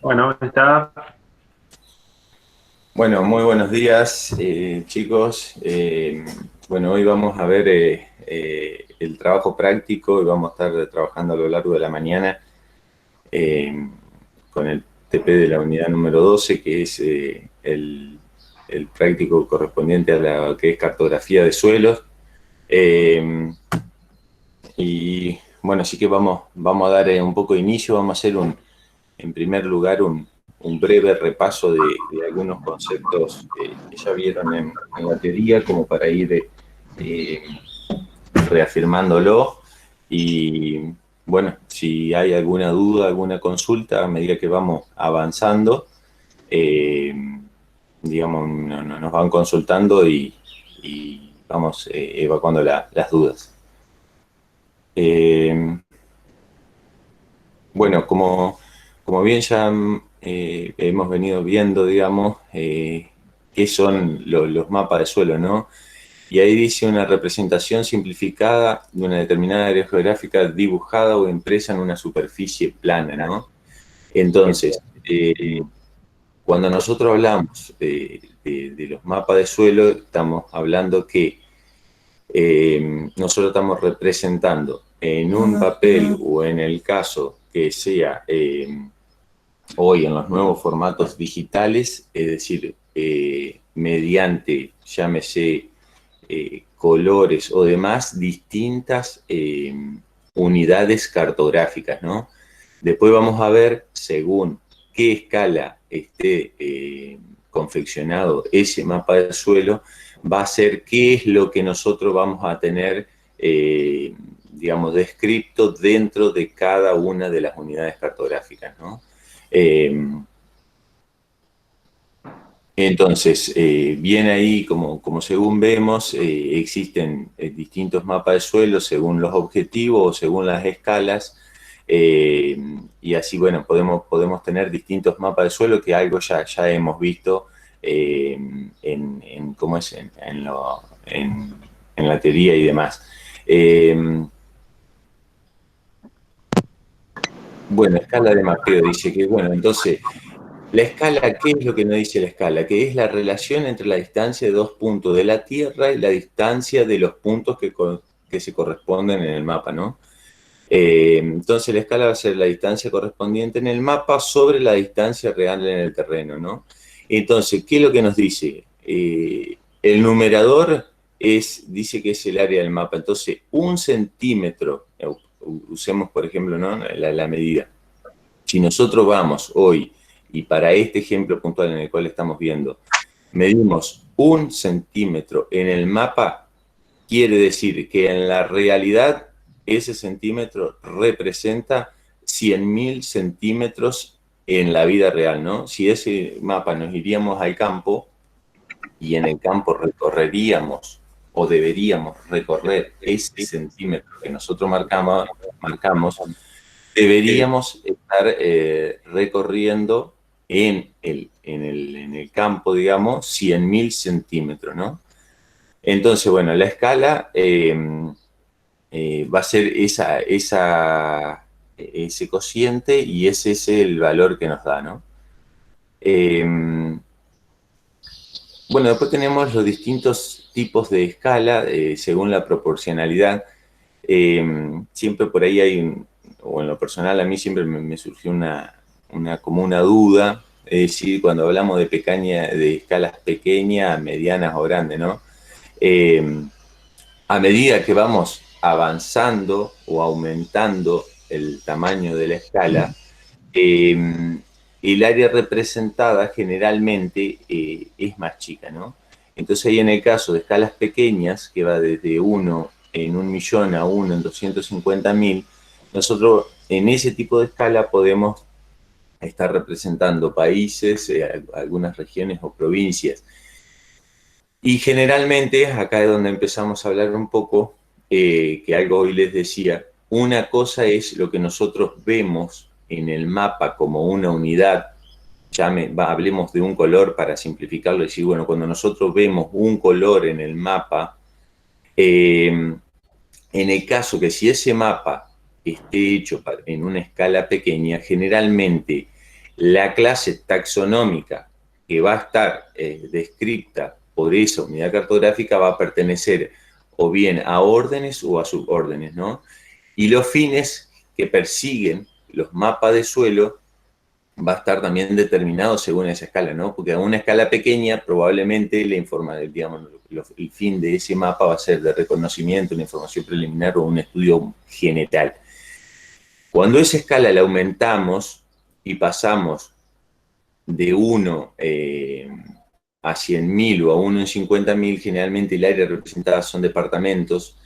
Bueno, está. Bueno, muy buenos días, chicos. Bueno, hoy vamos a ver el trabajo práctico y vamos a estar trabajando a lo largo de la mañana eh, con el TP de la unidad número 12, que es el práctico correspondiente a la que es cartografía de suelos. Eh, y bueno, así que vamos a dar un poco de inicio, vamos a hacer en primer lugar un breve repaso de algunos conceptos que ya vieron en la teoría, como para ir reafirmándolo. Y bueno, si hay alguna duda, alguna consulta, a medida que vamos avanzando, eh, digamos, nos van consultando y vamos evacuando las dudas. Eh, Bueno, como bien ya hemos venido viendo, digamos, qué son los mapas de suelo, ¿no? Y ahí dice una representación simplificada de una determinada área geográfica dibujada o impresa en una superficie plana, ¿no? Entonces, cuando nosotros hablamos de los mapas de suelo, estamos hablando que nosotros estamos representando en un papel o en el caso que sea hoy en los nuevos formatos digitales, es decir, mediante, llámese, colores o demás, distintas unidades cartográficas, ¿no? Después vamos a ver, según qué escala esté confeccionado ese mapa del suelo, va a ser qué es lo que nosotros vamos a tener, digamos, descrito dentro de cada una de las unidades cartográficas, ¿no? Eh, entonces, bien ahí, como según vemos, existen distintos mapas de suelo según los objetivos o según las escalas, eh, y así, bueno, podemos tener distintos mapas de suelo, que algo ya hemos visto ¿cómo es? En la teoría y demás. Bueno, escala de mapeo dice que, bueno, entonces la escala, ¿qué es lo que nos dice la escala? Que es la relación entre la distancia de dos puntos de la Tierra y la distancia de los puntos que se corresponden en el mapa, ¿no? Entonces la escala va a ser la distancia correspondiente en el mapa sobre la distancia real en el terreno, ¿no? Entonces, ¿qué es lo que nos dice? El numerador dice que es el área del mapa. Entonces, un centímetro, usemos por ejemplo, ¿no? la medida. Si nosotros vamos hoy, y para este ejemplo puntual en el cual estamos viendo, medimos un centímetro en el mapa, quiere decir que en la realidad ese centímetro representa 100.000 centímetros en la vida real, ¿no? Si ese mapa nos iríamos al campo y en el campo recorreríamos o deberíamos recorrer ese centímetro que nosotros marcamos, deberíamos estar recorriendo en el campo, digamos, 100.000 centímetros, ¿no? Entonces, bueno, la escala va a ser ese cociente y ese es el valor que nos da, ¿no? Eh, bueno, después tenemos los distintos tipos de escala según la proporcionalidad. Siempre por ahí o en lo personal a mí siempre me surgió como una duda, es decir, cuando hablamos de escalas pequeñas, medianas o grandes, ¿no? Eh, a medida que vamos avanzando o aumentando el tamaño de la escala, el área representada generalmente es más chica, ¿no? Entonces ahí en el caso de escalas pequeñas, que va desde 1 en 1.000.000 a 1 en 250.000, nosotros en ese tipo de escala podemos estar representando países, algunas regiones o provincias. Y generalmente acá es donde empezamos a hablar un poco, que algo hoy les decía, una cosa es lo que nosotros vemos en el mapa como una unidad, hablemos de un color para simplificarlo, y decir, bueno, cuando nosotros vemos un color en el mapa, en el caso que si ese mapa esté hecho en una escala pequeña, generalmente La clase taxonómica que va a estar descrita por esa unidad cartográfica va a pertenecer o bien a órdenes o a subórdenes, ¿no? Y los fines que persiguen los mapas de suelo va a estar también determinado según esa escala, ¿no? Porque a una escala pequeña probablemente digamos, el fin de ese mapa va a ser de reconocimiento, una información preliminar o un estudio general. Cuando esa escala la aumentamos y pasamos de 1 a 100.000 o a 1 en 50.000, generalmente el área representada son departamentos,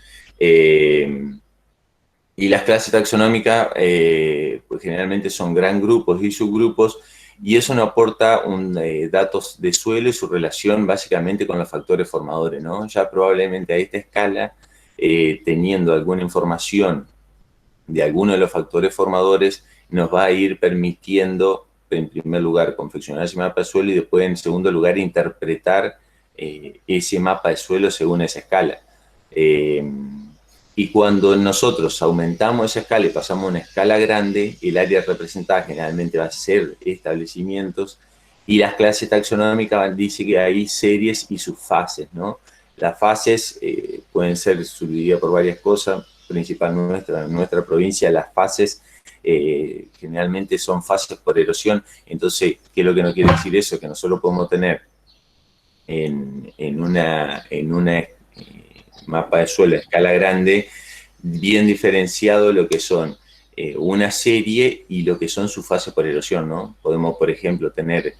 y las clases taxonómicas pues generalmente son gran grupos y subgrupos, y eso nos aporta datos de suelo y su relación básicamente con los factores formadores, ¿no? Ya probablemente a esta escala, teniendo alguna información de alguno de los factores formadores, nos va a ir permitiendo, en primer lugar, confeccionar ese mapa de suelo y después, en segundo lugar, interpretar ese mapa de suelo según esa escala. Y cuando nosotros aumentamos esa escala y pasamos a una escala grande, el área representada generalmente va a ser establecimientos, y las clases taxonómicas dice que hay series y sus fases, ¿no? Las fases pueden ser subdivididas por varias cosas, principalmente en nuestra provincia, las fases generalmente son fases por erosión. Entonces, ¿qué es lo que nos quiere decir eso? Que nosotros podemos tener en una mapa de suelo a escala grande, bien diferenciado lo que son una serie y lo que son sus fases por erosión, ¿no? Podemos, por ejemplo, tener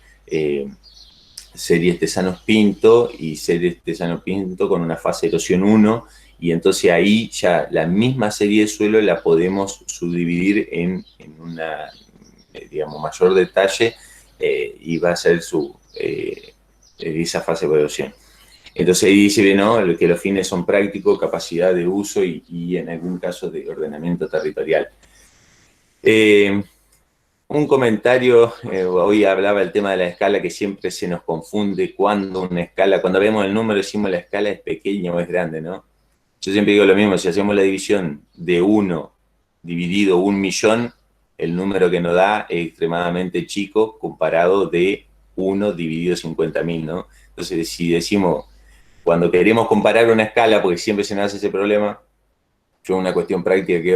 series Tesanos-Pinto y series Tesanos-Pinto con una fase de erosión 1, y entonces ahí ya la misma serie de suelo la podemos subdividir en una, digamos, mayor detalle, y va a ser esa fase por erosión. Entonces ahí dice, ¿no?, que los fines son prácticos, capacidad de uso y en algún caso de ordenamiento territorial. Un comentario, hoy hablaba el tema de la escala, que siempre se nos confunde cuando vemos el número decimos la escala es pequeña o es grande, ¿no? Yo siempre digo lo mismo, si hacemos la división de 1 dividido 1.000.000, el número que nos da es extremadamente chico comparado de 1 dividido 50.000, ¿no? Entonces, si decimos, cuando queremos comparar una escala, porque siempre se nos hace ese problema, yo una cuestión práctica que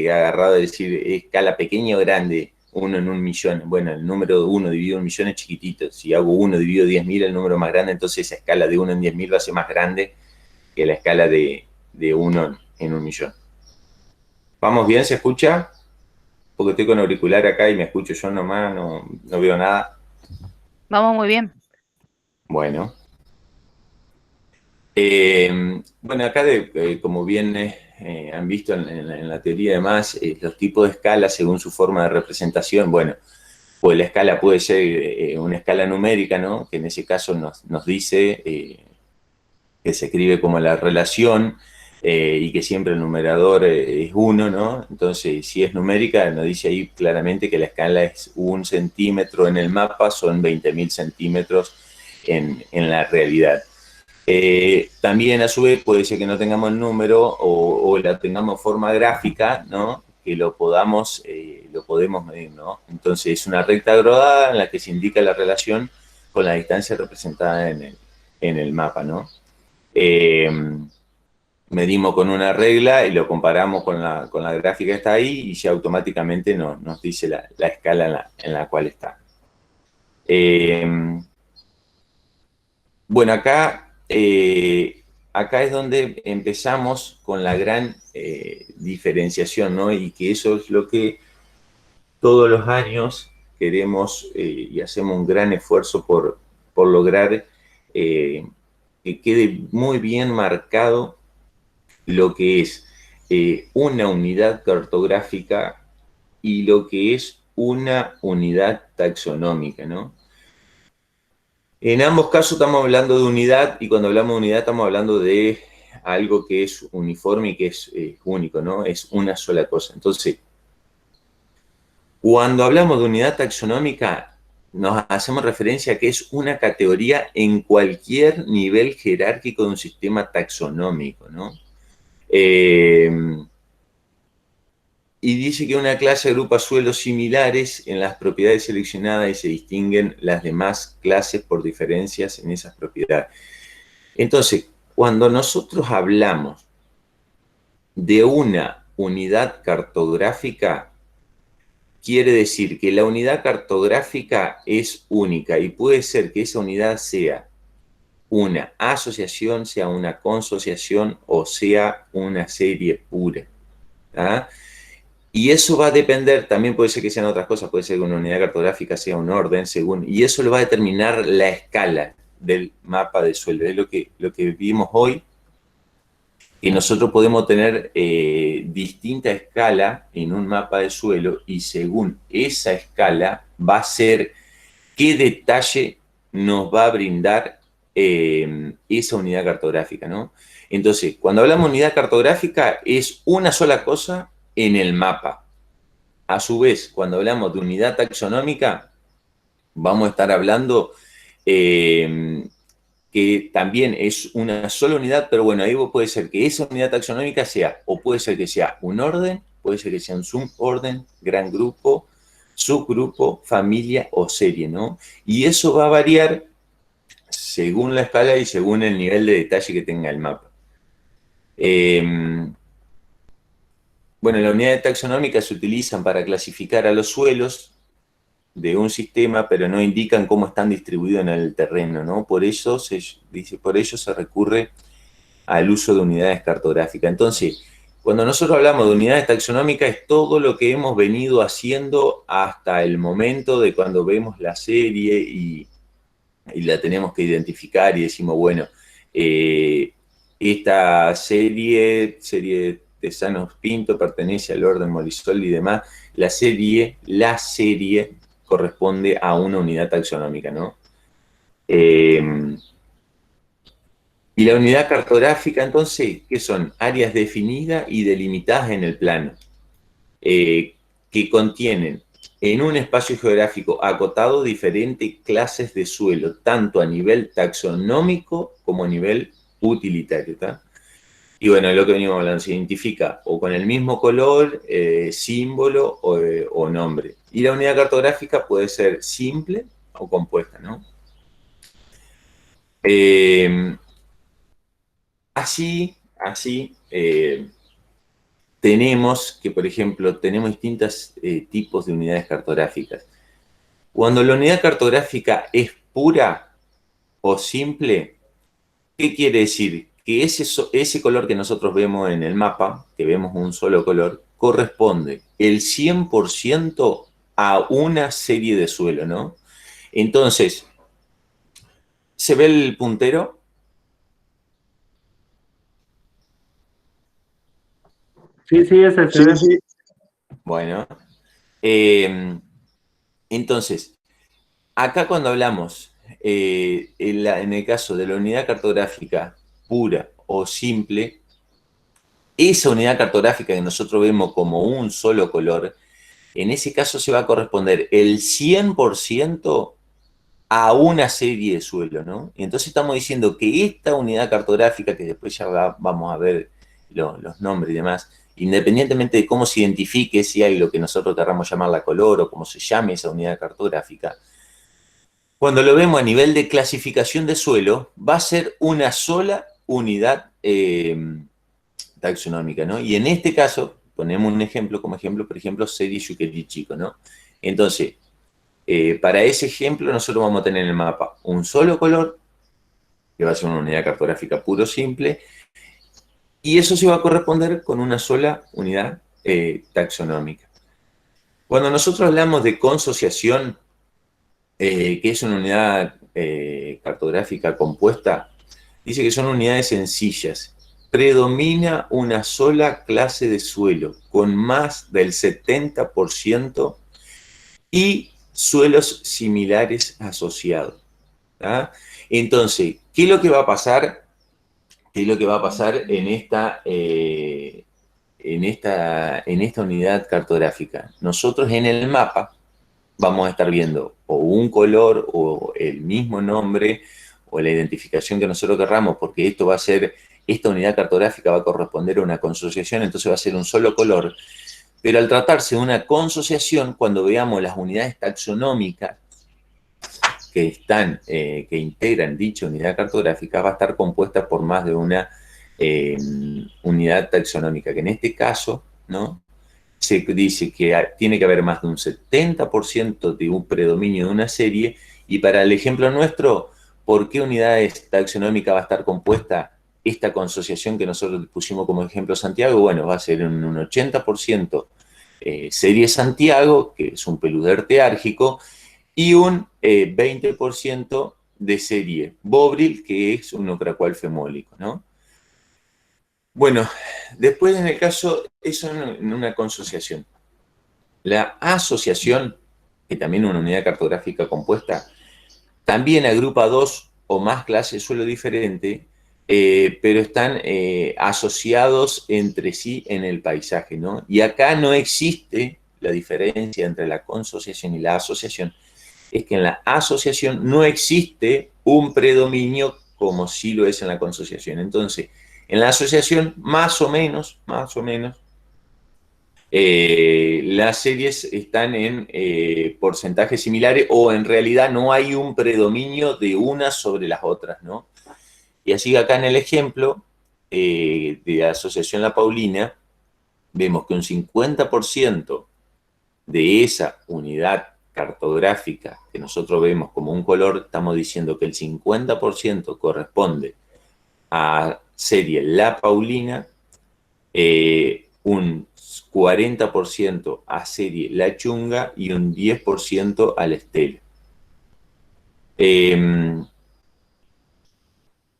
he agarrado de decir, escala pequeña o grande, 1 en 1.000.000. Bueno, el número de 1 dividido en 1.000.000 es chiquitito. Si hago 1 dividido 10.000, el número más grande, entonces esa escala de 1 en 10.000 va a ser más grande que la escala de 1 en 1.000.000. ¿Vamos bien? ¿Se escucha? Porque estoy con auricular acá y me escucho yo nomás, no veo nada. Vamos muy bien. Bueno. Bueno, acá, como bien han visto en la teoría, además, los tipos de escalas según su forma de representación, bueno, pues la escala puede ser una escala numérica, ¿no? Que en ese caso nos dice que se escribe como la relación, y que siempre el numerador es 1, ¿no? Entonces, si es numérica, nos dice ahí claramente que la escala es 1 centímetro en el mapa, son 20.000 centímetros en la realidad. También, a su vez, puede ser que no tengamos el número o la tengamos forma gráfica, ¿no?, que lo podemos medir, ¿no? Entonces, es una recta gradada en la que se indica la relación con la distancia representada en el mapa, ¿no? Medimos con una regla y lo comparamos con la gráfica que está ahí, y ya automáticamente nos dice la escala en la cual está. Bueno, acá es donde empezamos con la gran diferenciación, ¿no? Y que eso es lo que todos los años queremos, y hacemos un gran esfuerzo por lograr que quede muy bien marcado lo que es una unidad cartográfica y lo que es una unidad taxonómica, ¿no? En ambos casos estamos hablando de unidad, y cuando hablamos de unidad estamos hablando de algo que es uniforme y que es único, ¿no? Es una sola cosa. Entonces, cuando hablamos de unidad taxonómica, nos hacemos referencia a que es una categoría en cualquier nivel jerárquico de un sistema taxonómico, ¿no? Y dice que una clase agrupa suelos similares en las propiedades seleccionadas y se distinguen las demás clases por diferencias en esas propiedades. Entonces, cuando nosotros hablamos de una unidad cartográfica, quiere decir que la unidad cartográfica es única y puede ser que esa unidad sea una asociación, sea una consociación o sea una serie pura. ¿Ah? Y eso va a depender, también puede ser que sean otras cosas, puede ser que una unidad cartográfica sea un orden, según, y eso lo va a determinar la escala del mapa de suelo. Es lo que vimos hoy, que nosotros podemos tener distinta escala en un mapa de suelo y según esa escala va a ser qué detalle nos va a brindar esa unidad cartográfica, ¿no? Entonces, cuando hablamos de unidad cartográfica es una sola cosa en el mapa. A su vez, cuando hablamos de unidad taxonómica, vamos a estar hablando que también es una sola unidad, pero bueno, ahí puede ser que esa unidad taxonómica sea, o puede ser que sea un orden, puede ser que sea un suborden, gran grupo, subgrupo, familia o serie, ¿no? Y eso va a variar según la escala y según el nivel de detalle que tenga el mapa. Bueno, las unidades taxonómicas se utilizan para clasificar a los suelos de un sistema, pero no indican cómo están distribuidos en el terreno, ¿no? Por eso por ello se recurre al uso de unidades cartográficas. Entonces, cuando nosotros hablamos de unidades taxonómicas, es todo lo que hemos venido haciendo hasta el momento de cuando vemos la serie y la tenemos que identificar y decimos, bueno, esta serie de Sanos Pinto, pertenece al orden Molisol y demás. La serie corresponde a una unidad taxonómica, ¿no? Y la unidad cartográfica, entonces, ¿qué son? Áreas definidas y delimitadas en el plano, que contienen en un espacio geográfico acotado diferentes clases de suelo, tanto a nivel taxonómico como a nivel utilitario, ¿tá? Y bueno, lo que venimos hablando, se identifica o con el mismo color, símbolo o nombre. Y la unidad cartográfica puede ser simple o compuesta, ¿no? Así, tenemos que, por ejemplo, tenemos distintos tipos de unidades cartográficas. Cuando la unidad cartográfica es pura o simple, ¿qué quiere decir? Que ese color que nosotros vemos en el mapa, que vemos un solo color, corresponde el 100% a una serie de suelo, ¿no? Entonces, ¿se ve el puntero? Sí, sí, ese se Sí, ve. sí. Bueno, entonces, acá cuando hablamos, en el caso de la unidad cartográfica pura o simple, esa unidad cartográfica que nosotros vemos como un solo color, en ese caso se va a corresponder el 100% a una serie de suelo, ¿no? Y entonces estamos diciendo que esta unidad cartográfica, que después ya vamos a ver los nombres y demás, independientemente de cómo se identifique, si hay lo que nosotros querramos llamarla color o cómo se llame esa unidad cartográfica, cuando lo vemos a nivel de clasificación de suelo, va a ser una sola unidad taxonómica, ¿no? Y en este caso, ponemos un ejemplo, como ejemplo, por ejemplo, serie Yuquerí Chico, ¿no? Entonces, para ese ejemplo, nosotros vamos a tener en el mapa un solo color, que va a ser una unidad cartográfica puro simple, y eso se va a corresponder con una sola unidad taxonómica. Cuando nosotros hablamos de consociación, que es una unidad cartográfica compuesta, dice que son unidades sencillas. Predomina una sola clase de suelo con más del 70% y suelos similares asociados. ¿Tá? Entonces, ¿qué es lo que va a pasar? ¿Qué es lo que va a pasar en esta unidad cartográfica? Nosotros en el mapa vamos a estar viendo o un color o el mismo nombre o la identificación que nosotros querramos, porque esta unidad cartográfica va a corresponder a una consociación, entonces va a ser un solo color. Pero al tratarse de una consociación, cuando veamos las unidades taxonómicas que integran dicha unidad cartográfica, va a estar compuesta por más de una unidad taxonómica, que en este caso, ¿no?, se dice que tiene que haber más de un 70% de un predominio de una serie, y para el ejemplo nuestro, ¿por qué unidades taxonómicas va a estar compuesta esta consociación que nosotros pusimos como ejemplo Santiago? Bueno, va a ser un 80% serie Santiago, que es un peluder teárgico, y un 20% de serie Bovril, que es un ocracual femólico, ¿no? Bueno, después en el caso, eso en una consociación. La asociación, que también es una unidad cartográfica compuesta, también agrupa dos o más clases de suelo diferente, pero están asociados entre sí en el paisaje, ¿no? Y acá no existe la diferencia entre la consociación y la asociación, es que en la asociación no existe un predominio como sí lo es en la consociación. Entonces, en la asociación, más o menos, las series están en porcentajes similares, o en realidad no hay un predominio de unas sobre las otras, ¿no? Y así acá en el ejemplo de asociación La Paulina, vemos que un 50% de esa unidad cartográfica que nosotros vemos como un color, estamos diciendo que el 50% corresponde a serie La Paulina, un 40% a serie La Chunga y un 10% a la Estela.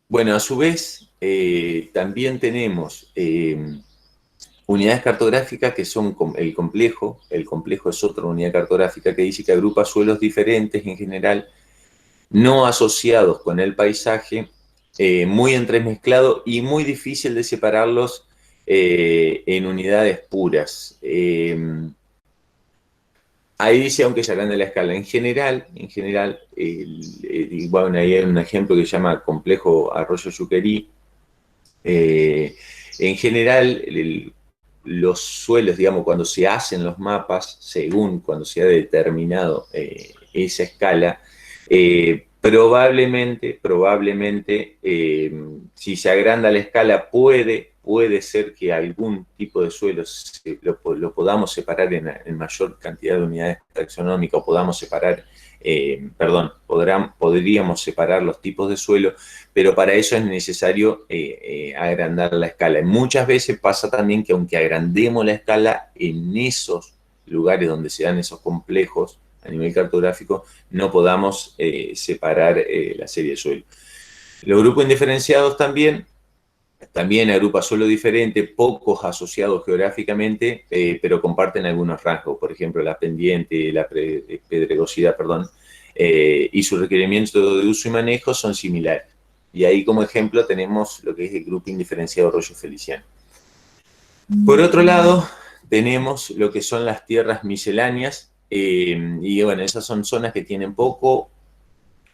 Bueno, a su vez, también tenemos unidades cartográficas que son el complejo. El complejo es otra unidad cartográfica que dice que agrupa suelos diferentes en general, no asociados con el paisaje, muy entremezclado y muy difícil de separarlos en unidades puras. Ahí dice, aunque se agranda la escala, en general, bueno, ahí hay un ejemplo que se llama complejo Arroyo Yuquerí. En general, los suelos, digamos, cuando se hacen los mapas, según cuando se ha determinado esa escala, probablemente, si se agranda la escala, puede ser que algún tipo de suelo lo podamos separar en mayor cantidad de unidades taxonómicas, o podamos separar, podríamos separar los tipos de suelo, pero para eso es necesario agrandar la escala. Y muchas veces pasa también que aunque agrandemos la escala, en esos lugares donde se dan esos complejos a nivel cartográfico, no podamos separar la serie de suelo. Los grupos indiferenciados también agrupa suelo diferente, pocos asociados geográficamente, pero comparten algunos rasgos, por ejemplo, la pendiente, la pedregosidad, y sus requerimientos de uso y manejo son similares. Y ahí como ejemplo tenemos lo que es el grupo indiferenciado Rollo Feliciano. Por otro lado, tenemos lo que son las tierras misceláneas, y bueno, esas son zonas que tienen poco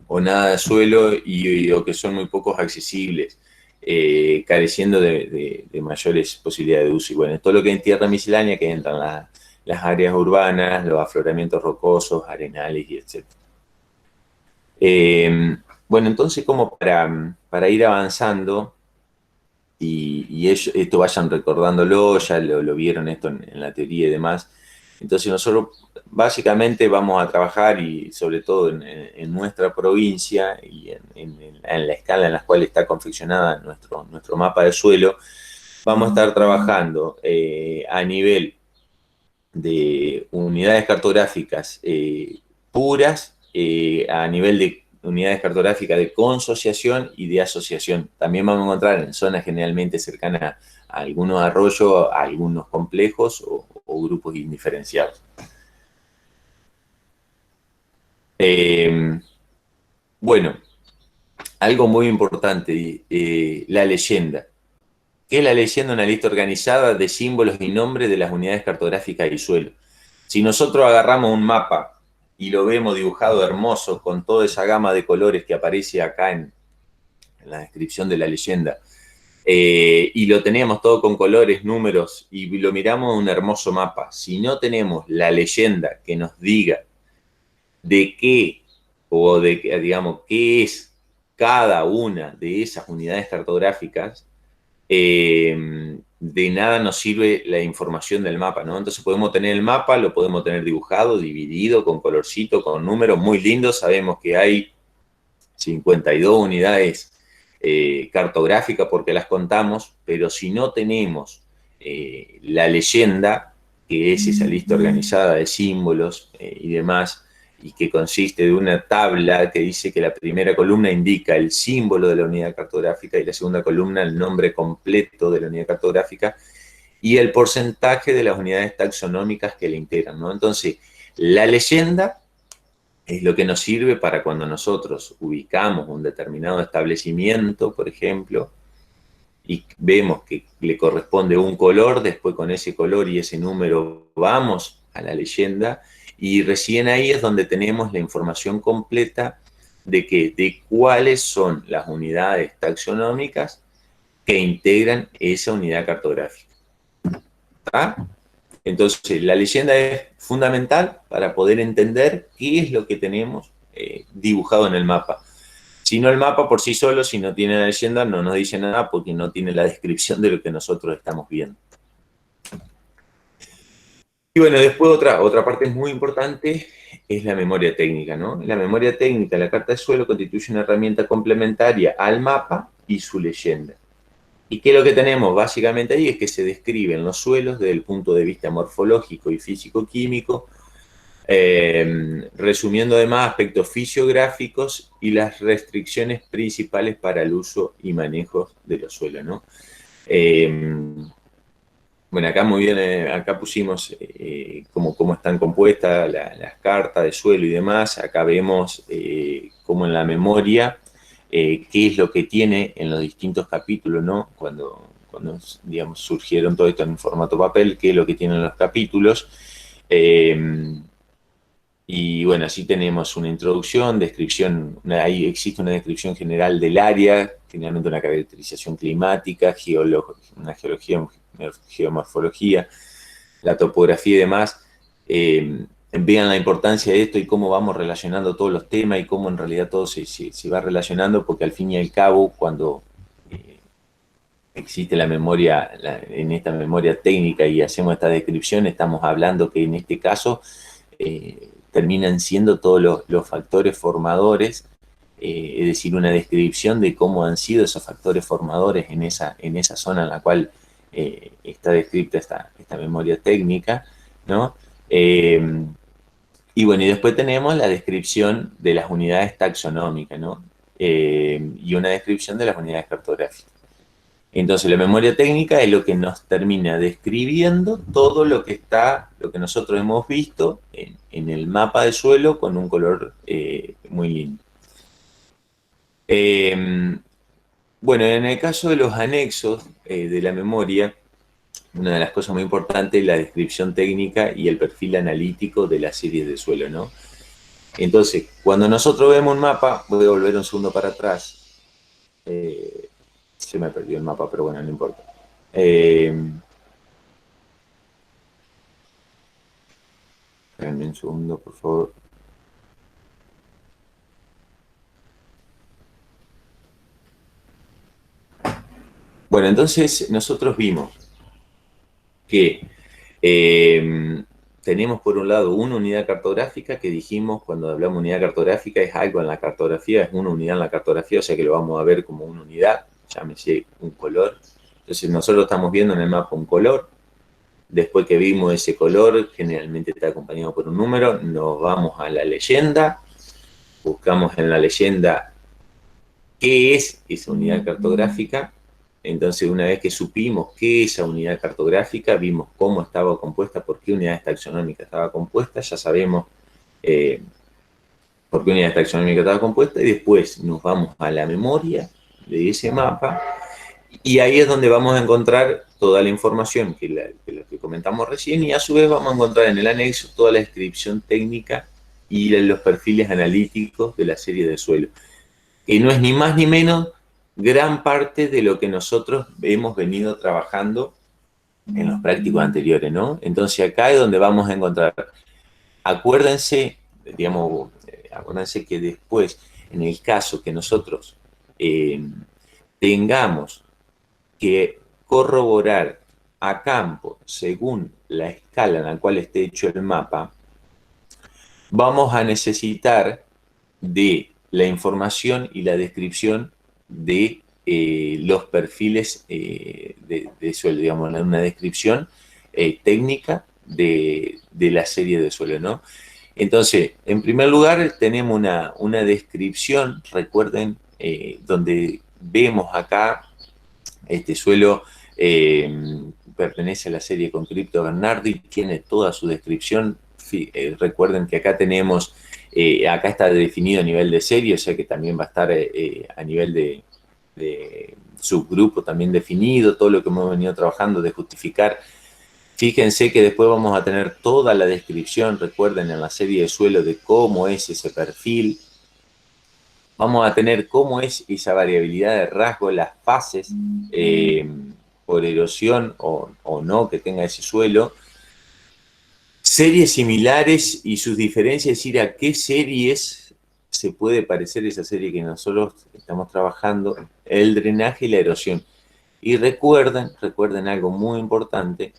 o nada de suelo o que son muy pocos accesibles, careciendo de mayores posibilidades de uso. Y bueno, todo lo que es tierra miscelánea, que entran las áreas urbanas, los afloramientos rocosos, arenales y etc. Bueno, entonces como para ir avanzando y esto vayan recordándolo, ya lo vieron esto en la teoría y demás. Entonces nosotros básicamente vamos a trabajar, y sobre todo en nuestra provincia y en la escala en la cual está confeccionada nuestro mapa de suelo, vamos a estar trabajando a nivel de unidades cartográficas puras, a nivel de unidades cartográficas de consociación y de asociación. También vamos a encontrar en zonas generalmente cercanas a algunos arroyos, a algunos complejos o grupos indiferenciados. Bueno, algo muy importante, la leyenda. ¿Qué es la leyenda? Una lista organizada de símbolos y nombres de las unidades cartográficas y suelo. Si nosotros agarramos un mapa y lo vemos dibujado hermoso con toda esa gama de colores que aparece acá en la descripción de la leyenda, y lo tenemos todo con colores, números, y lo miramos en un hermoso mapa. Si no tenemos la leyenda que nos diga de qué, o de, digamos, qué es cada una de esas unidades cartográficas, de nada nos sirve la información del mapa, ¿no? Entonces podemos tener el mapa, lo podemos tener dibujado, dividido, con colorcito, con números muy lindos. Sabemos que hay 52 unidades cartográficas porque las contamos, pero si no tenemos la leyenda, que es esa lista organizada de símbolos y demás, y que consiste de una tabla que dice que la primera columna indica el símbolo de la unidad cartográfica y la segunda columna el nombre completo de la unidad cartográfica y el porcentaje de las unidades taxonómicas que la integran, ¿no? Entonces, la leyenda es lo que nos sirve para cuando nosotros ubicamos un determinado establecimiento, por ejemplo, y vemos que le corresponde un color, después con ese color y ese número vamos a la leyenda, y recién ahí es donde tenemos la información completa de cuáles son las unidades taxonómicas que integran esa unidad cartográfica. ¿Está? Entonces, la leyenda es fundamental para poder entender qué es lo que tenemos dibujado en el mapa. Si no, el mapa por sí solo, si no tiene la leyenda, no nos dice nada porque no tiene la descripción de lo que nosotros estamos viendo. Y bueno, después otra parte muy importante es la memoria técnica, ¿no? La memoria técnica, la carta de suelo, constituye una herramienta complementaria al mapa y su leyenda. ¿Y qué es lo que tenemos básicamente ahí? Es que se describen los suelos desde el punto de vista morfológico y físico-químico, resumiendo además aspectos fisiográficos y las restricciones principales para el uso y manejo de los suelos, ¿no? Bueno, acá muy bien, acá pusimos cómo están compuestas las cartas de suelo y demás. Acá vemos cómo en la memoria, qué es lo que tiene en los distintos capítulos, ¿no? Cuando digamos, surgieron todo esto en formato papel, qué es lo que tienen los capítulos. Y bueno, así tenemos una introducción, descripción, ahí existe una descripción general del área, generalmente una caracterización climática, una geología, geomorfología, la topografía y demás. Vean la importancia de esto y cómo vamos relacionando todos los temas y cómo en realidad todo se va relacionando, porque al fin y al cabo, cuando existe la memoria, en esta memoria técnica y hacemos esta descripción, estamos hablando que en este caso terminan siendo todos los factores formadores, es decir, una descripción de cómo han sido esos factores formadores en esa zona en la cual está descrita esta memoria técnica, ¿no? Y bueno, y después tenemos la descripción de las unidades taxonómicas, ¿no? Y una descripción de las unidades cartográficas. Entonces, la memoria técnica es lo que nos termina describiendo todo lo que nosotros hemos visto en el mapa de suelo con un color muy lindo. Bueno, en el caso de los anexos de la memoria, una de las cosas muy importantes es la descripción técnica y el perfil analítico de las series de suelo, ¿no? Entonces, cuando nosotros vemos un mapa, voy a volver un segundo para atrás. Se me perdió el mapa, pero bueno, no importa. Espérenme un segundo, por favor. Bueno, entonces nosotros vimos que tenemos por un lado una unidad cartográfica que dijimos cuando hablamos de unidad cartográfica es algo en la cartografía, es una unidad en la cartografía, o sea que lo vamos a ver como una unidad, llámese un color. Entonces nosotros estamos viendo en el mapa un color, después que vimos ese color, generalmente está acompañado por un número, nos vamos a la leyenda, buscamos en la leyenda qué es esa unidad cartográfica. Entonces, una vez que supimos qué es esa unidad cartográfica, vimos cómo estaba compuesta, por qué unidades taxonómicas estaba compuesta, ya sabemos por qué unidades taxonómicas estaba compuesta, y después nos vamos a la memoria de ese mapa, y ahí es donde vamos a encontrar toda la información que comentamos recién, y a su vez vamos a encontrar en el anexo toda la descripción técnica y los perfiles analíticos de la serie de suelo, que no es ni más ni menos gran parte de lo que nosotros hemos venido trabajando en los prácticos anteriores, ¿no? Entonces acá es donde vamos a encontrar. Acuérdense, digamos, acuérdense que después, en el caso que nosotros tengamos que corroborar a campo según la escala en la cual esté hecho el mapa, vamos a necesitar de la información y la descripción de los perfiles de suelo, digamos, una descripción técnica de la serie de suelo, ¿no? Entonces, en primer lugar, tenemos una descripción, recuerden, donde vemos acá, este suelo pertenece a la serie con Crypto Bernardi, tiene toda su descripción. Recuerden que acá tenemos, acá está definido a nivel de serie, o sea que también va a estar a nivel de subgrupo también definido, todo lo que hemos venido trabajando de justificar. Fíjense que después vamos a tener toda la descripción, recuerden, en la serie de suelo de cómo es ese perfil. Vamos a tener cómo es esa variabilidad de rasgo, las fases por erosión o no que tenga ese suelo. Series similares y sus diferencias, es decir, a qué series se puede parecer esa serie que nosotros estamos trabajando, el drenaje y la erosión. Y recuerden algo muy importante,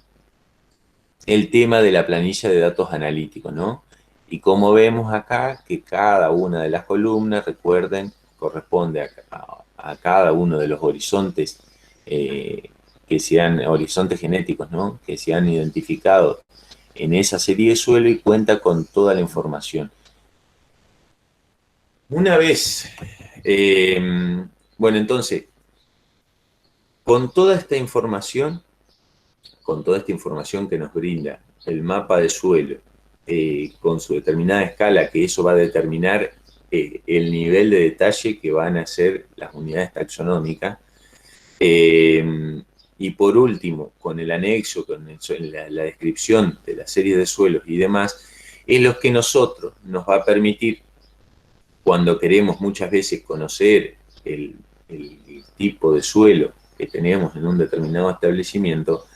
el tema de la planilla de datos analíticos, ¿no? Y como vemos acá, que cada una de las columnas, recuerden, corresponde a cada uno de los horizontes que sean horizontes genéticos, ¿no? Que se han identificado en esa serie de suelo y cuenta con toda la información. Una vez, bueno, entonces, con toda esta información que nos brinda el mapa de suelo, con su determinada escala, que eso va a determinar el nivel de detalle que van a ser las unidades taxonómicas. Y por último, con el anexo, con la descripción de la serie de suelos y demás, es lo que nosotros nos va a permitir, cuando queremos muchas veces conocer el tipo de suelo que tenemos en un determinado establecimiento,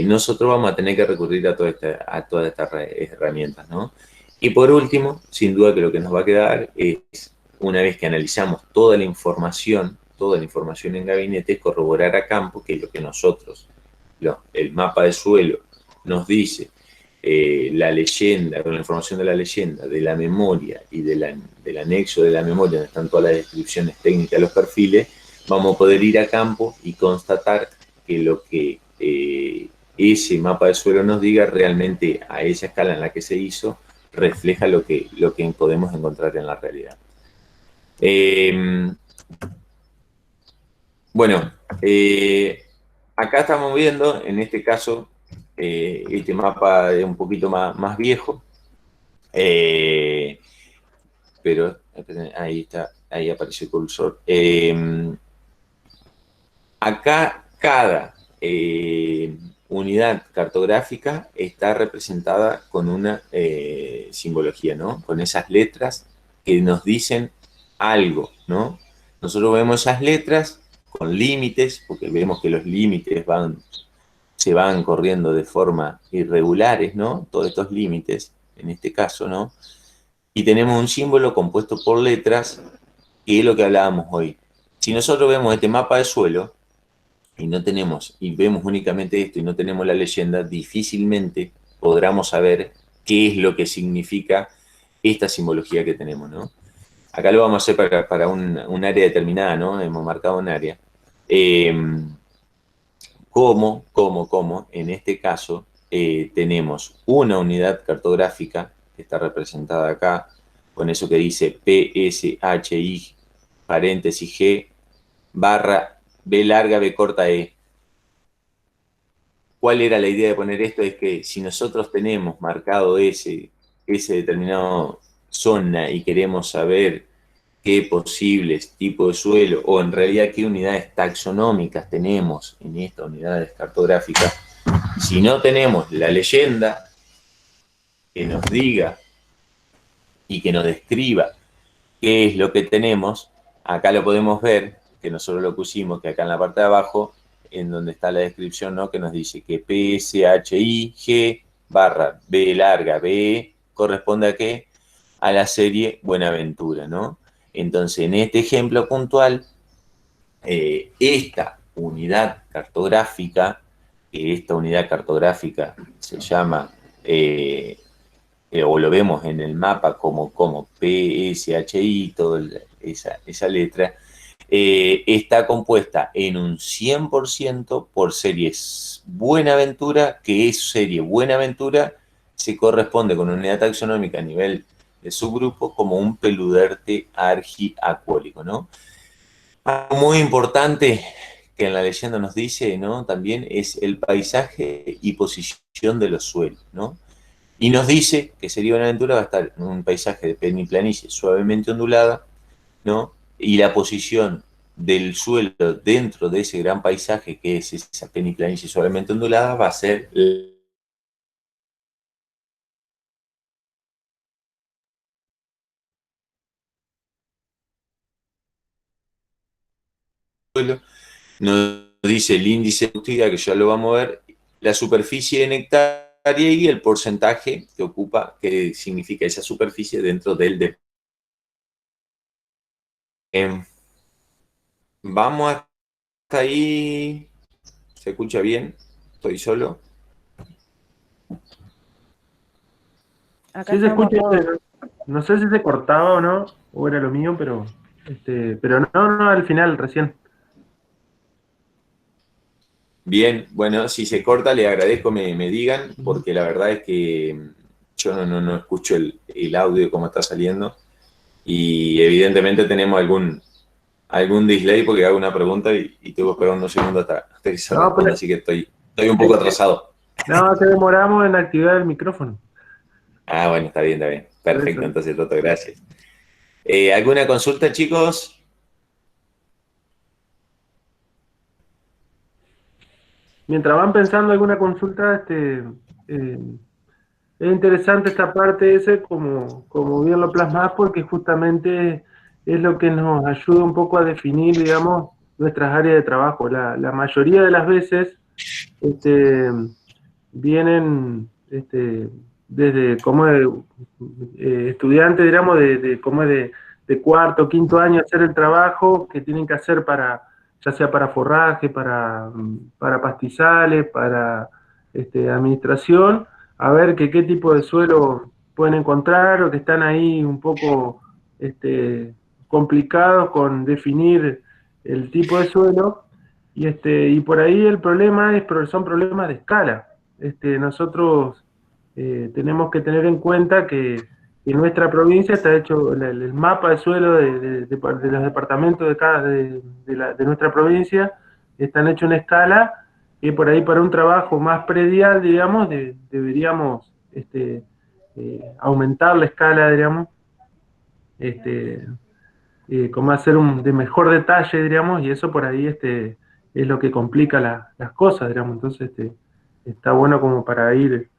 nosotros vamos a tener que recurrir a todas estas herramientas, ¿no? Y por último, sin duda que lo que nos va a quedar es, una vez que analizamos toda la información en gabinete, corroborar a campo, que es lo que nosotros, el mapa de suelo nos dice, la leyenda, con la información de la leyenda, de la memoria y del anexo de la memoria, donde están todas las descripciones técnicas de los perfiles, vamos a poder ir a campo y constatar que lo que ese mapa de suelo nos diga realmente a esa escala en la que se hizo refleja lo que podemos encontrar en la realidad. Bueno, acá estamos viendo, en este caso, este mapa es un poquito más viejo, pero ahí está, ahí apareció el cursor. Acá cada unidad cartográfica está representada con una simbología, ¿no? Con esas letras que nos dicen algo, ¿no? Nosotros vemos esas letras con límites, porque vemos que los límites se van corriendo de forma irregulares, ¿no? Todos estos límites, en este caso, ¿no? Y tenemos un símbolo compuesto por letras, que es lo que hablábamos hoy. Si nosotros vemos este mapa de suelo, y vemos únicamente esto y no tenemos la leyenda, difícilmente podremos saber qué es lo que significa esta simbología que tenemos, ¿no? Acá lo vamos a hacer para un área determinada, ¿no? Hemos marcado un área. ¿Cómo? En este caso tenemos una unidad cartográfica que está representada acá, con eso que dice PSHI, paréntesis G, barra B larga, B corta, E. ¿Cuál era la idea de poner esto? Es que si nosotros tenemos marcado ese determinado zona y queremos saber qué posibles tipos de suelo, o en realidad qué unidades taxonómicas tenemos en estas unidades cartográficas, si no tenemos la leyenda que nos diga y que nos describa qué es lo que tenemos, acá lo podemos ver, que nosotros lo pusimos, que acá en la parte de abajo, en donde está la descripción, ¿no? Que nos dice que PSHI G B larga B corresponde a qué? A la serie Buenaventura, ¿no? Entonces, en este ejemplo puntual, esta unidad cartográfica se llama, o lo vemos en el mapa como PSHI, toda esa letra, está compuesta en un 100% por series Buenaventura, que es serie Buenaventura se corresponde con una unidad taxonómica a nivel de subgrupo como un peluderte argiacuólico, ¿no? Algo muy importante que en la leyenda nos dice, ¿no? También es el paisaje y posición de los suelos, ¿no? Y nos dice que sería Buenaventura va a estar en un paisaje de planicie suavemente ondulada, ¿no? Y la posición del suelo dentro de ese gran paisaje que es esa planicie suavemente ondulada va a ser suelo, nos dice el índice de productividad, que ya lo vamos a ver, la superficie en hectárea y el porcentaje que ocupa, que significa esa superficie dentro del departamento. Vamos hasta ahí. ¿Se escucha bien? ¿Estoy solo? Acá Sí se estamos escucha, todos. no sé si se cortaba o no, o era lo mío, pero no, al final, recién. Bien, bueno, si se corta, le agradezco me digan, porque la verdad es que yo no escucho el audio como está saliendo y evidentemente tenemos algún delay porque hago una pregunta y tengo que esperar unos segundos hasta que se No, responda, así que estoy un poco atrasado. no, te demoramos en activar el micrófono. Ah, bueno, está bien, está bien. Por Perfecto, eso. entonces, Toto, gracias. ¿Alguna consulta, chicos? Mientras van pensando alguna consulta, es interesante esta parte ese, como bien lo plasmás, porque justamente es lo que nos ayuda un poco a definir, digamos, nuestras áreas de trabajo. La mayoría de las veces vienen desde como estudiantes, digamos, como de cuarto, quinto año, hacer el trabajo que tienen que hacer para, ya sea para forraje, para pastizales, para administración, a ver qué tipo de suelo pueden encontrar o que están ahí un poco complicados con definir el tipo de suelo. Y por ahí el problema son problemas de escala. Nosotros tenemos que tener en cuenta que en nuestra provincia está hecho el mapa de suelo de los departamentos de nuestra provincia, están hechos en escala, y por ahí para un trabajo más predial, digamos, deberíamos aumentar la escala, digamos, este, como hacer de mejor detalle, digamos, y eso por ahí es lo que complica las cosas, digamos. Entonces está bueno como para ir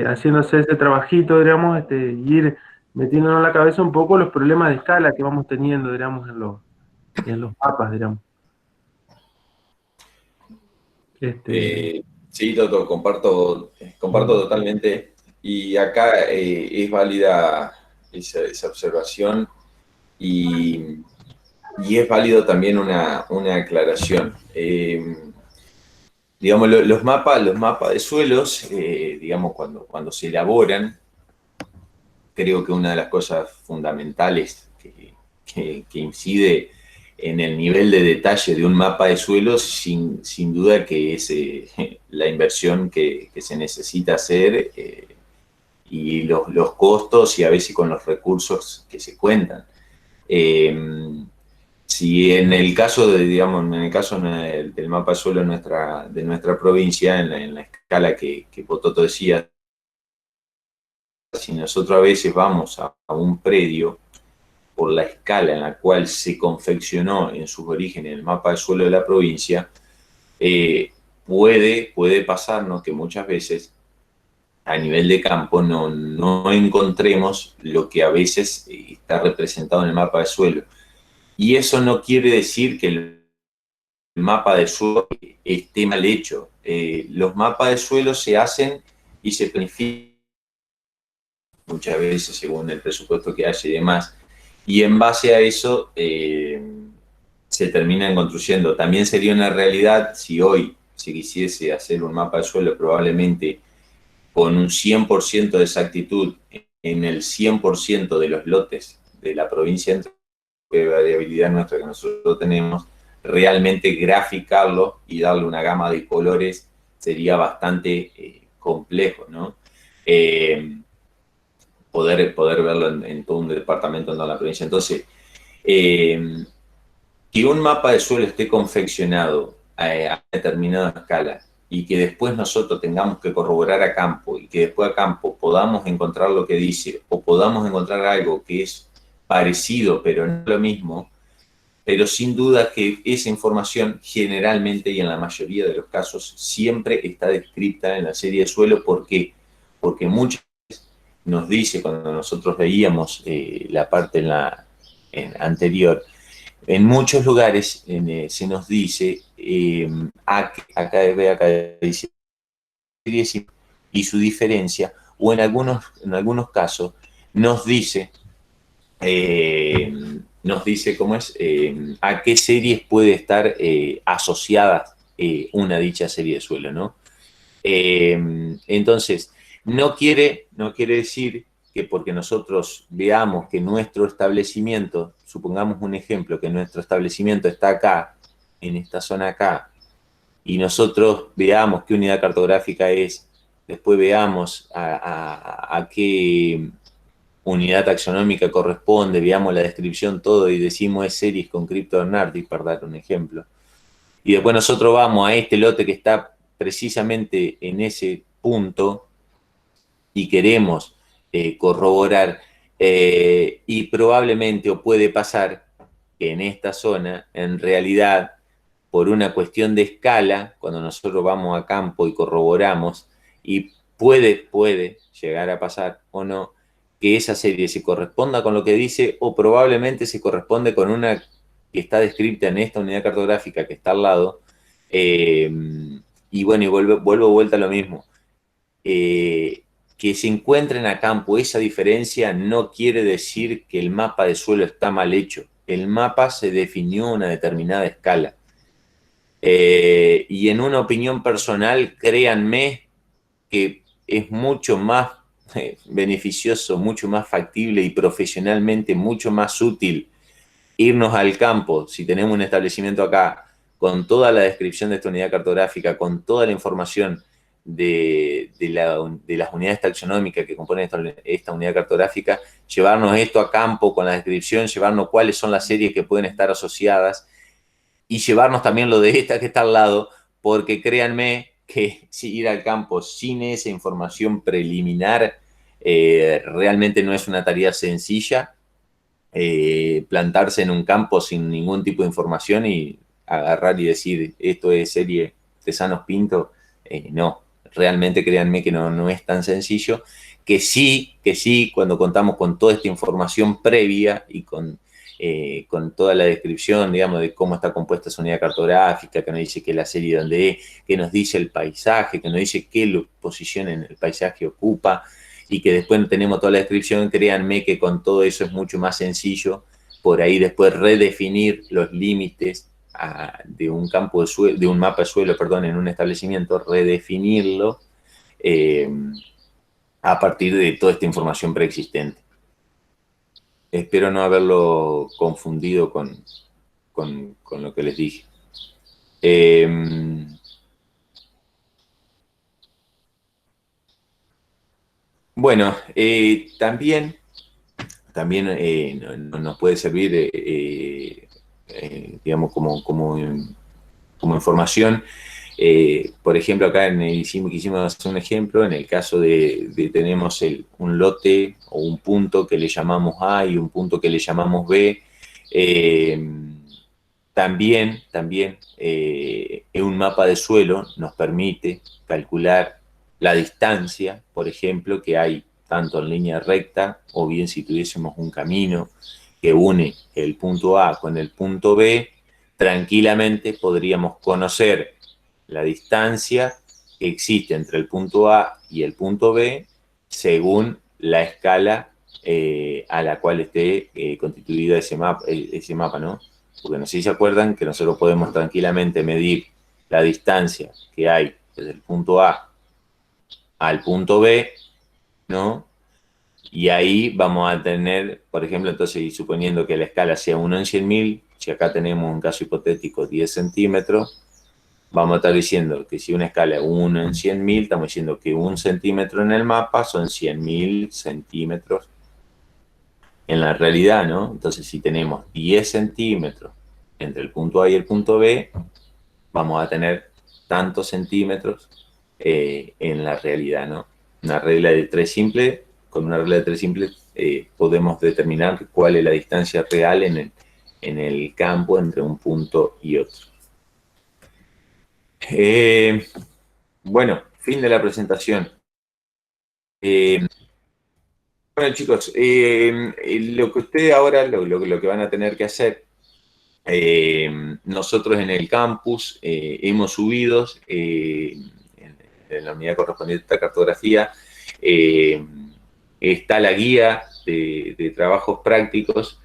haciéndose ese trabajito, digamos, y ir metiéndonos en la cabeza un poco los problemas de escala que vamos teniendo, digamos, en los mapas, digamos. Sí, Toto, comparto totalmente. Y acá es válida esa observación y es válido también una aclaración. Digamos, los mapas de suelos, digamos, cuando se elaboran, creo que una de las cosas fundamentales que incide en el nivel de detalle de un mapa de suelos, sin duda que es la inversión que se necesita hacer y los costos y a veces con los recursos que se cuentan. Si en el caso del mapa de suelo de nuestra provincia, en la escala que Pototo decía, si nosotros a veces vamos a un predio por la escala en la cual se confeccionó en sus orígenes el mapa de suelo de la provincia, puede pasarnos que muchas veces a nivel de campo no encontremos lo que a veces está representado en el mapa de suelo. Y eso no quiere decir que el mapa de suelo esté mal hecho. Los mapas de suelo se hacen y se planifican muchas veces según el presupuesto que haya y demás. Y en base a eso se terminan construyendo. También sería una realidad si hoy se quisiese hacer un mapa de suelo probablemente con un 100% de exactitud en el 100% de los lotes de la provincia de variabilidad nuestra que nosotros tenemos, realmente graficarlo y darle una gama de colores sería bastante complejo, ¿no? Poder verlo en todo un departamento, en toda la provincia. Entonces, que un mapa de suelo esté confeccionado a determinada escala y que después nosotros tengamos que corroborar a campo y que después a campo podamos encontrar lo que dice o podamos encontrar algo que es parecido pero no lo mismo, pero sin duda que esa información generalmente y en la mayoría de los casos siempre está descrita en la serie de suelo. ¿Por qué? Porque muchas veces nos dice cuando nosotros veíamos la parte anterior, en muchos lugares se nos dice, acá dice y su diferencia, o en algunos casos nos dice cómo es, a qué series puede estar asociada una dicha serie de suelo, ¿no? Entonces, no quiere decir que porque nosotros veamos que nuestro establecimiento, supongamos un ejemplo, que nuestro establecimiento está acá, en esta zona acá, y nosotros veamos qué unidad cartográfica es, después veamos a qué unidad taxonómica corresponde, veamos la descripción, todo, y decimos es series con CryptoNardic, para dar un ejemplo. Y después nosotros vamos a este lote que está precisamente en ese punto y queremos corroborar y probablemente o puede pasar que en esta zona, en realidad, por una cuestión de escala, cuando nosotros vamos a campo y corroboramos, y puede llegar a pasar o no, que esa serie se corresponda con lo que dice o probablemente se corresponde con una que está descrita en esta unidad cartográfica que está al lado. Y bueno, y vuelvo vuelta a lo mismo. Que se encuentren a campo esa diferencia no quiere decir que el mapa de suelo está mal hecho. El mapa se definió a una determinada escala. Y en una opinión personal, créanme que es mucho más beneficioso, mucho más factible y profesionalmente mucho más útil irnos al campo, si tenemos un establecimiento acá, con toda la descripción de esta unidad cartográfica, con toda la información de las unidades taxonómicas que componen esta unidad cartográfica, llevarnos esto a campo con la descripción, llevarnos cuáles son las series que pueden estar asociadas y llevarnos también lo de esta que está al lado, porque créanme que si ir al campo sin esa información preliminar realmente no es una tarea sencilla. Plantarse en un campo sin ningún tipo de información y agarrar y decir esto es serie Tesanos Pinto, no, realmente créanme que no es tan sencillo, que sí, cuando contamos con toda esta información previa y con toda la descripción, digamos, de cómo está compuesta esa unidad cartográfica, que nos dice que la serie donde es, que nos dice el paisaje, que nos dice qué posición en el paisaje ocupa, y que después tenemos toda la descripción, créanme que con todo eso es mucho más sencillo por ahí después redefinir los límites de un campo de suelo, de un mapa de suelo, perdón, en un establecimiento, redefinirlo a partir de toda esta información preexistente. Espero no haberlo confundido con lo que les dije. Bueno, también nos puede servir, digamos, como información. Por ejemplo, acá quisimos hacer un ejemplo, en el caso de tenemos un lote o un punto que le llamamos A y un punto que le llamamos B. También un mapa de suelo nos permite calcular la distancia, por ejemplo, que hay tanto en línea recta o bien si tuviésemos un camino que une el punto A con el punto B, tranquilamente podríamos conocer la distancia que existe entre el punto A y el punto B según la escala a la cual esté constituida ese mapa, ¿no? Porque no sé si se acuerdan que nosotros podemos tranquilamente medir la distancia que hay desde el punto A al punto B, ¿no? Y ahí vamos a tener, por ejemplo, entonces, y suponiendo que la escala sea 1 en 100.000, si acá tenemos un caso hipotético 10 centímetros, vamos a estar diciendo que si una escala es 1 en 100.000, estamos diciendo que 1 centímetro en el mapa son 100.000 centímetros en la realidad, ¿no? Entonces, si tenemos 10 centímetros entre el punto A y el punto B, vamos a tener tantos centímetros en la realidad, ¿no? Una regla de 3 simple, con una regla de 3 simple podemos determinar cuál es la distancia real en el campo entre un punto y otro. Bueno, fin de la presentación. Bueno, chicos, lo que ustedes ahora, lo que van a tener que hacer, nosotros en el campus hemos subido en la unidad correspondiente a esta cartografía, está la guía de trabajos prácticos.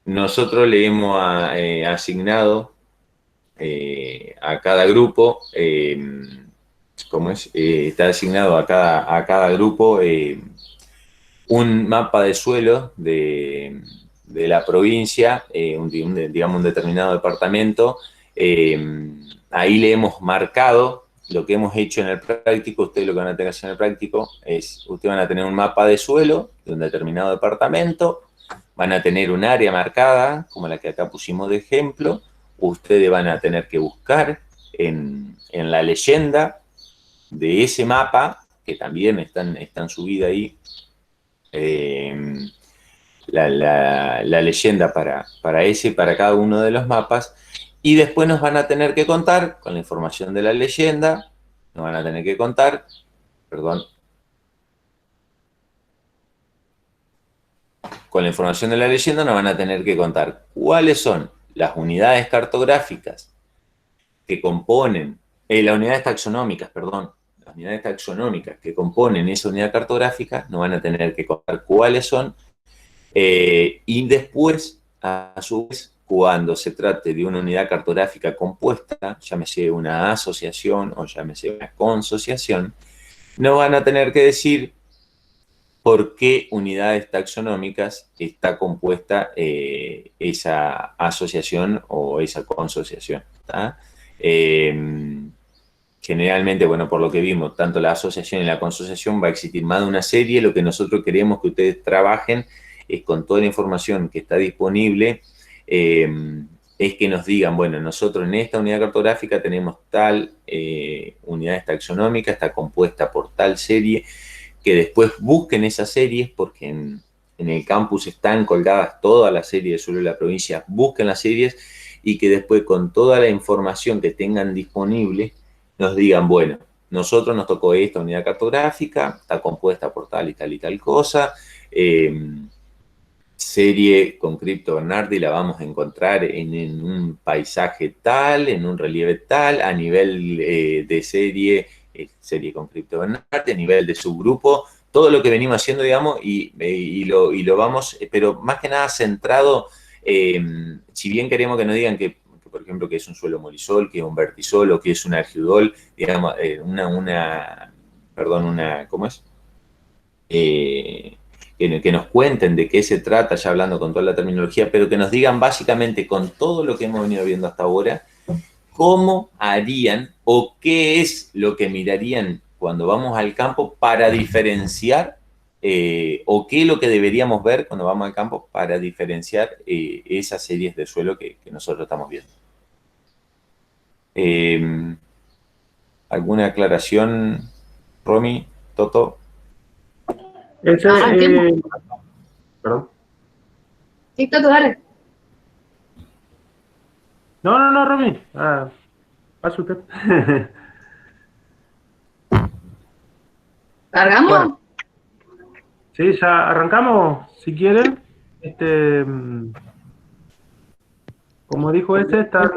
Nosotros le hemos asignado a cada grupo, ¿cómo es? Está asignado a cada grupo un mapa de suelo de la provincia, digamos un determinado departamento. Ahí le hemos marcado lo que hemos hecho en el práctico. Ustedes lo que van a tener que hacer en el práctico es, ustedes van a tener un mapa de suelo de un determinado departamento, van a tener un área marcada, como la que acá pusimos de ejemplo. Ustedes van a tener que buscar en la leyenda de ese mapa, que también están subidas ahí, la leyenda para cada uno de los mapas, y después nos van a tener que contar con la información de la leyenda, nos van a tener que contar, perdón, con la información de la leyenda nos van a tener que contar cuáles son las unidades cartográficas que componen, las unidades taxonómicas, perdón, las unidades taxonómicas que componen esa unidad cartográfica, nos van a tener que contar cuáles son, y después, a su vez, cuando se trate de una unidad cartográfica compuesta, llámese una asociación o llámese una consociación, nos van a tener que decir por qué unidades taxonómicas está compuesta esa asociación o esa consociación. Generalmente, bueno, por lo que vimos, tanto la asociación y la consociación va a existir más de una serie. Lo que nosotros queremos que ustedes trabajen es con toda la información que está disponible, es que nos digan, bueno, nosotros en esta unidad cartográfica tenemos tal unidades taxonómicas, está compuesta por tal serie, que después busquen esas series, porque en el campus están colgadas todas las series de suelo de la provincia, busquen las series y que después con toda la información que tengan disponible nos digan, bueno, nosotros nos tocó esta unidad cartográfica, está compuesta por tal y tal y tal cosa, serie con Crypto Bernardi la vamos a encontrar en un paisaje tal, en un relieve tal, a nivel de serie con Crypto Bernardi, a nivel de subgrupo, todo lo que venimos haciendo, digamos, y lo vamos, pero más que nada centrado, si bien queremos que nos digan que, por ejemplo, que es un suelo molisol, que es un vertisol o que es un argiudol, digamos, ¿cómo es? Que nos cuenten de qué se trata, ya hablando con toda la terminología, pero que nos digan básicamente con todo lo que hemos venido viendo hasta ahora, cómo harían o qué es lo que mirarían cuando vamos al campo para diferenciar, o qué es lo que deberíamos ver cuando vamos al campo para diferenciar esas series de suelo que nosotros estamos viendo. ¿Alguna aclaración, Romy, Toto? Perdón. Sí, Toto, dale. No, Romy. Pasa usted. ¿Cargamos? Bueno, sí, ya arrancamos, si quieren. como dijo ese, están